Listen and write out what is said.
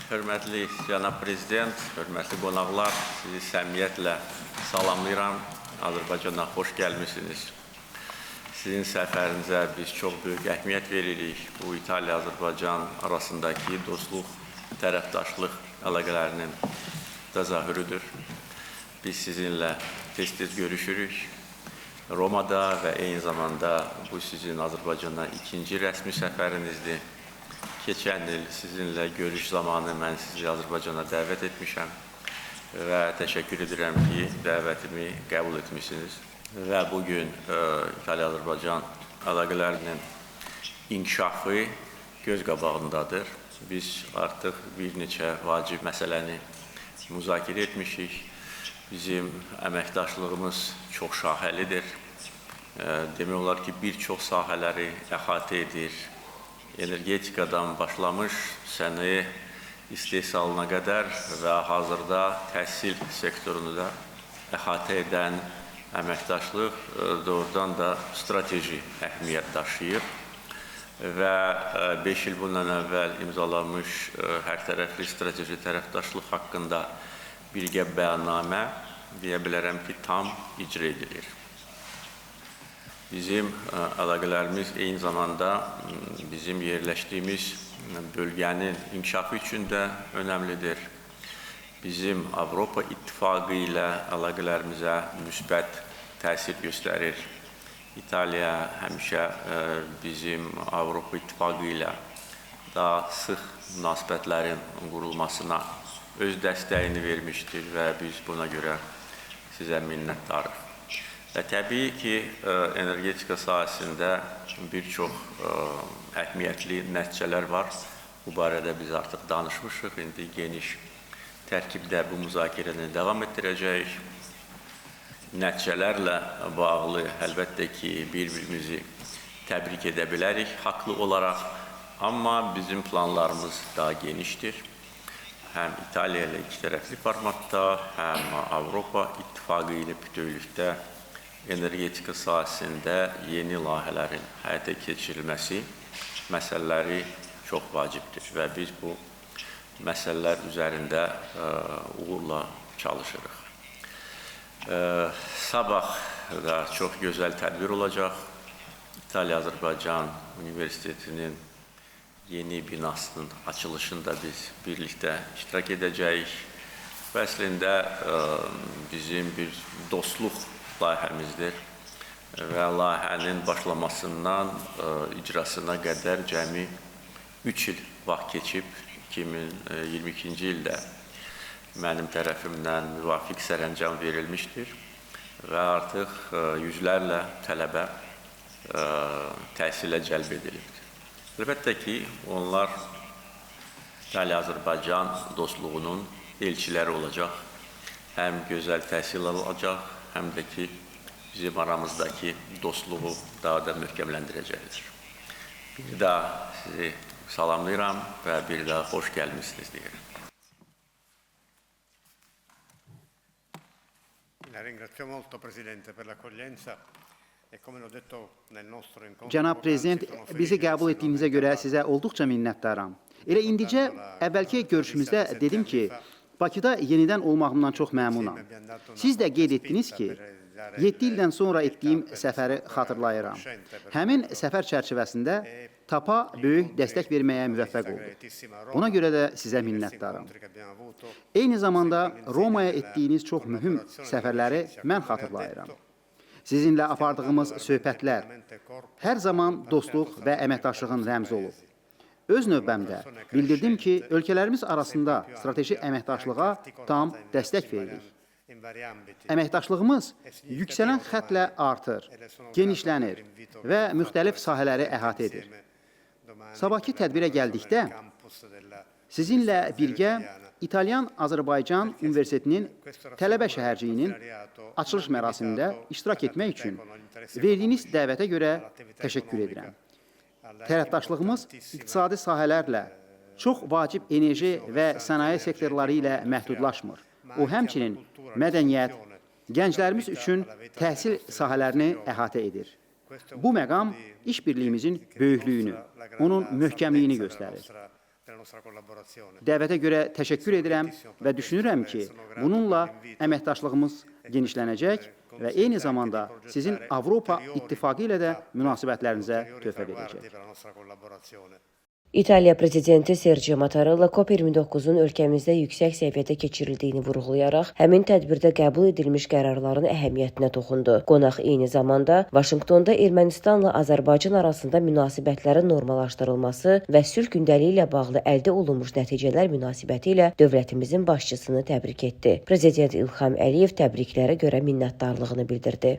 Hörmətli cənab prezident, hörmətli qonaqlar, sizi səmimiyyətlə salamlayıram. Azərbaycana xoş gəlmişsiniz. Sizin səfərinizə biz çox böyük əhəmiyyət veririk. Bu, İtaliya-Azərbaycan arasındakı dostluq, tərəfdaşlıq əlaqələrinin təzahürüdür. Biz sizinlə tez-tez görüşürük. Romada və eyni zamanda bu sizin Azərbaycana ikinci rəsmi səfərinizdir. Keçən il sizinlə görüş zamanı mən sizi Azərbaycana dəvət etmişəm və təşəkkür edirəm ki, dəvətimi qəbul etmişsiniz. Və bugün İtaliya-Azərbaycan əlaqələrinin inkişafı göz qabağındadır. Biz artıq bir neçə vacib məsələni müzakirə etmişik. Bizim əməkdaşlığımız çox şaxəlidir. Demək olar ki, bir çox sahələri əhatə edir. Energetikadan başlamış sənaye istehsalına qədər və hazırda təhsil sektorunu da əhatə edən əməkdaşlıq doğrudan da strateji əhəmiyyət daşıyır və 5 il bundan əvvəl imzalanmış hərtərəfli strateji tərəfdaşlıq haqqında birgə bəyannamə deyə bilərəm ki, tam icra edilir. Bizim əlaqələrimiz eyni zamanda bizim yerləşdiyimiz bölgənin inkişafı üçün də önəmlidir. Bizim Avropa İttifaqı ilə əlaqələrimizə müsbət təsir göstərir. İtaliya həmişə bizim Avropa İttifaqı ilə daha sıx münasibətlərin qurulmasına öz dəstəyini vermişdir və biz buna görə sizə minnətdarıq. Və təbii ki, energetika sahəsində bir çox əhəmiyyətli nəticələr var. Bu barədə biz artıq danışmışıq. İndi geniş tərkibdə bu müzakirəni davam etdirəcəyik. Nəticələrlə bağlı əlbəttə ki, bir-birimizi təbrik edə bilərik haqlı olaraq. Amma bizim planlarımız daha genişdir. Həm İtaliya ilə iki tərəfli formatda, həm Avropa İttifaqı ilə bütövlükdə energetika sahəsində yeni layihələrin həyata keçirilməsi məsələləri çox vacibdir və biz bu məsələlər üzərində uğurla çalışırıq. Sabah da çox gözəl tədbir olacaq. İtaliya-Azərbaycan Universitetinin yeni binasının açılışında biz birlikdə iştirak edəcəyik. Və əslində bizim bir dostluq layihəmizdir və layihənin başlamasından icrasına qədər cəmi 3 il vaxt keçib. 2022-ci ildə mənim tərəfimdən müvafiq sərəncam verilmişdir və artıq yüzlərlə tələbə təhsilə cəlb edilibdir. Əlbəttə ki, onlar İtaliya-Azərbaycan dostluğunun elçiləri olacaq. Həm gözəl təhsil alacaq, həm də ki, bizim aramızdakı dostluğu daha da möhkəmləndirəcəkdir. Bir daha sizi salamlayıram və bir daha xoş gəlmişsiniz deyirəm. Cənab Prezident, bizi qəbul etdiyinizə görə sizə olduqca minnətdaram. Elə indicə əvvəlki görüşümüzdə dedim ki, Bakıda yenidən olmağımdan çox məmnunam. Siz də qeyd etdiniz ki, 7 ildən sonra etdiyim səfəri xatırlayıram. Həmin səfər çərçivəsində TAP-a böyük dəstək verməyə müvəffəq olduq. Buna görə də sizə minnətdaram. Eyni zamanda Romaya etdiyiniz çox mühüm səfərləri mən xatırlayıram. Sizinlə apardığımız söhbətlər hər zaman dostluq və əməkdaşlığın rəmzi olub. Öz növbəmdə bildirdim ki, ölkələrimiz arasında strateji əməkdaşlığa tam dəstək veririk. Əməkdaşlığımız yüksələn xətlə artır, genişlənir və müxtəlif sahələri əhatə edir. Sabahki tədbirə gəldikdə, sizinlə birgə İtalyan-Azərbaycan Universitetinin tələbə şəhərciyinin açılış mərasimində iştirak etmək üçün verdiyiniz dəvətə görə təşəkkür edirəm. Tərəfdaşlığımız iqtisadi sahələrlə, çox vacib enerji və sənaye sektorları ilə məhdudlaşmır. O, həmçinin mədəniyyət, gənclərimiz üçün təhsil sahələrini əhatə edir. Bu məqam işbirliyimizin böyüklüyünü, onun möhkəmliyini göstərir. Dəvətə görə təşəkkür edirəm və düşünürəm ki, bununla əməkdaşlığımız genişlənəcək və eyni zamanda sizin Avropa İttifaqı ilə də münasibətlərinizə töhfə verəcək. İtaliya prezidenti Sergio Mattarella COP29-un ölkəmizdə yüksək səviyyədə keçirildiyini vurğulayaraq, həmin tədbirdə qəbul edilmiş qərarların əhəmiyyətinə toxundu. Qonaq eyni zamanda Vaşinqtonda Ermənistanla Azərbaycan arasında münasibətlərin normallaşdırılması və sülh gündəliyi ilə bağlı əldə olunmuş nəticələr münasibəti ilə dövlətimizin başçısını təbrik etdi. Prezident İlham Əliyev təbriklərə görə minnətdarlığını bildirdi.